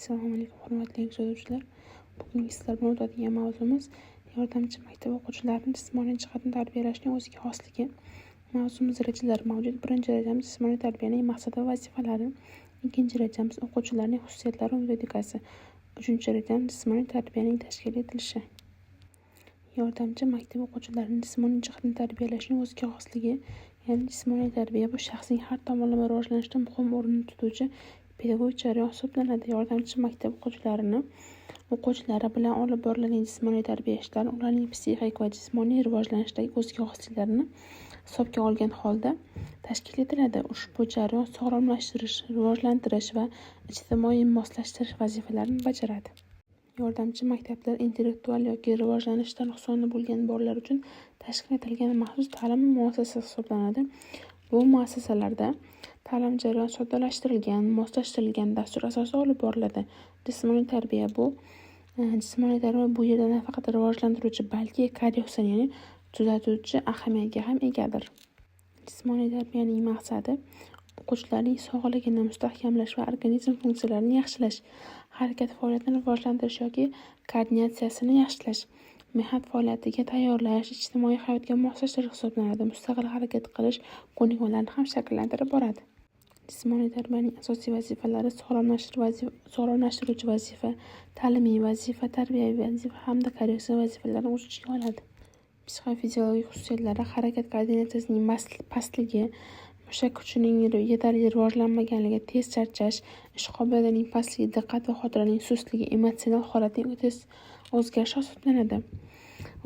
Assalomu alaykum hurmatli kuzatuvchilar. Bugungi sizlar bilan o'tadigan mavzumiz yordamchi maktab o'quvchilarini jismoniy jihatdan tarbiyalashning o'ziga xosligi. Mavzumiz rejalari mavjud. Birinchi rejamiz jismoniy tarbiyaning maqsadi va vazifalari. Ikkinchi rejamiz o'quvchilarning xususiyatlari va metodikasi. Uchinchi rejamiz jismoniy tarbiyaning tashkil etilishi. Yordamchi maktab o'quvchilarini jismoniy jihatdan tarbiyalashning o'ziga xosligi. Ya'ni jismoniy tarbiya bu shaxsning har tomonlama rivojlanishida muhim o'rin tutuvchi pedagogik jarayon hisoblanadi. Yordamchi maktab o'quvchilari bilan olib boriladigan jismoniy tarbiya ishlari ularning psixik va jismoniy rivojlanishdagi o'ziga xosliklarini hisobga olgan holda tashkil etiladi. Ushbu jarayon sog'lomlashtirish, rivojlantirish va ijtimoiy moslashtirish vazifalarini bajaradi. Yordamchi maktablar intellektual yoki rivojlanishda nuqsoni bo'lgan bolalar uchun tashkil etilgan maxsus ta'lim muassasasi hisoblanadi. Bu muassasalarda ta'lim jarayoni soddalashtirilgan, moslashtirilgan dastur asosida olib boriladi. Jismoniy tarbiya bu yerda nafaqat rivojlantiruvchi, balki korreksiya, ya'ni tuzatuvchi ahamiyatga ham egadir. Jismoniy tarbiyaning maqsadi o'quvchilarning sog'lig'ini mustahkamlash va organizm funksiyalarini yaxshilash, harakat faoliyatini rivojlantirish yoki koordinatsiyasini yaxshilash, mehnat faoliyatiga tayyorlash, ijtimoiy hayotga moslashtirish hisoblanadi. Mustaqil harakat qilish ko'nikmalarini ham shakllantirib boradi. Jismoniy tarbiyaning asosiy vazifalari sog'lomlashtiruvchi vazifa, ta'limiy vazifa, tarbiyaviy vazifa hamda korreksiya vazifalarini o'z ichiga oladi. Psixofiziologik xususiyatlari harakat koordinatsiyasining pastligi, mushak kuchining yetarli rivojlanmaganligi, tez charchash, ish qobiliyatining pastligi, diqqat va xotiraning sustligi, emotsional holatning tez o'zgarishi hisoblanadi.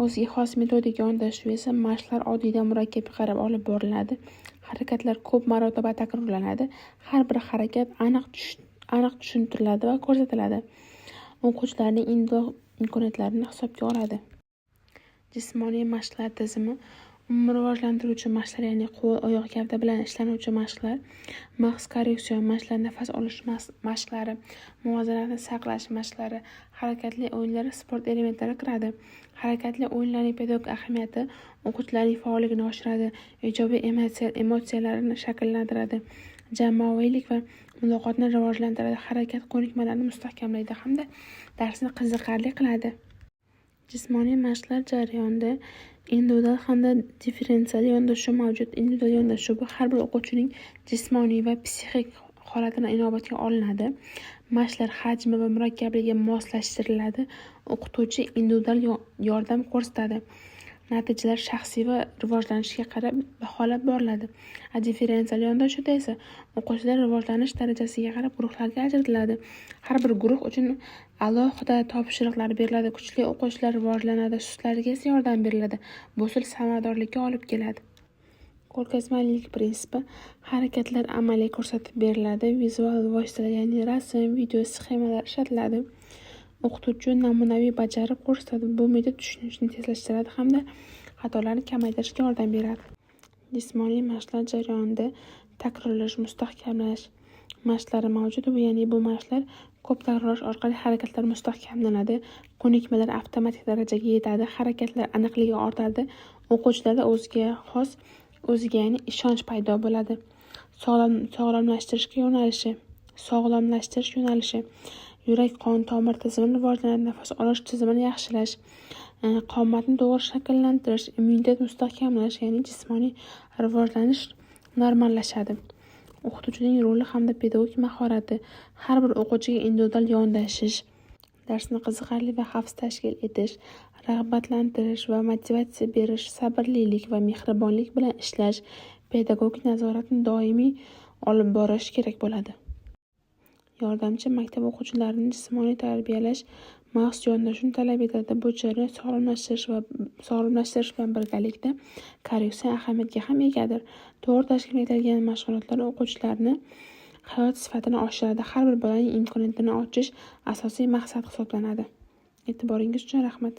O'ziga xos metodika yondashuv esa mashqlar oddiydan murakkabga qarab olib boriladi. Harakatlar ko'p marotaba takrorlanadi. Har bir harakat aniq tushuntiriladi va ko'rsatiladi. O'quvchilarning individual imkoniyatlarini hisobga oladi. Jismoniy mashqlar tizimi umumiy rivojlantiruvchi mashqlar, ya'ni qo'l, oyoq, gavda bilan ishlanuvchi mashqlar, mag'iz korreksiya mashqlari, nafas olish mashqlari, muvozanatni saqlash mashqlari, harakatli o'yinlar, sport elementlari kiradi. Harakatli o'yinlarning pedagogik ahamiyati o'quvchilarning faolligini oshiradi, ijobiy emotsiyalarni shakllantiradi, jamoaviylik va muloqotni rivojlantiradi, harakat ko'nikmalarini mustahkamlaydi hamda darsni qiziqarli qiladi. Jismoniy mashqlar jarayonida individual hamda differensial yondashuv mavjud. Individual yondashuv bu har bir o'quvchining jismoniy va psixik holatini inobatga olinadi. Mashqlar hajmi va murakkabligiga moslashtiriladi. O'qituvchi individual yordam ko'rsatadi. Natijalar shaxsiy va rivojlanishiga qarab baholab boriladi. Differensial yondashuvda esa o'quvchilar rivojlanish darajasiga qarab guruhlarga ajratiladi. Har bir guruh uchun alohida topshiriqlar beriladi. Kuchli o'quvchilar rivojlanadi, sustlariga esa yordam beriladi. Bu usul samaradorlikka olib keladi. Ko'rgazmalilik prinsipi: harakatlar amaliy ko'rsatib beriladi. Vizual vositalar, ya'ni rasm, video, sxemalar ishlatiladi. O'qituvchi namunaviy bajarib ko'rsatadi. Bu metod tushunishni tezlashtiradi hamda xatolarni kamaytirishga yordam beradi. Jismoniy mashqlar jarayonida takrorlash, mustahkamlash mashqlari mavjud. Ya'ni bu mashqlar ko'p takrorlash orqali harakatlar mustahkamlanadi, ko'nikmalar avtomatik darajaga yetadi, harakatlar aniqligi ortadi, o'quvchilarda o'ziga ya'ni ishonch paydo bo'ladi. Sog'lomlashtirish yo'nalishi: yurak qon tomir tizimini rivojlanadi, nafas olish tizimini yaxshilash, qomatni to'g'ri shakllantirish, immunitet mustahkamlash, ya'ni jismoniy rivojlanish normallashadi. O'qituvchining roli hamda pedagogik mahorati: har bir o'quvchiga individual yondashish, darsni qiziqarli va xavfsiz tashkil etish, rag'batlantirish va motivatsiya berish, sabrlilik va mehribonlik bilan ishlash, pedagogik nazoratni doimiy olib borish kerak bo'ladi. Yordamchi maktab o'quvchilarini jismoniy tarbiyalash maxsus yondashuvni talab etadi. Bu jarayon sog'lomlashtirish bilan birgalikda korreksiya ahamiyatga ham egadir. To'g'ri tashkil etilgan mashg'ulotlar o'quvchilarni hayot sifatini oshiradi. Har bir bolaning imkoniyatini ochish asosiy maqsad hisoblanadi. E'tiboringiz uchun rahmat.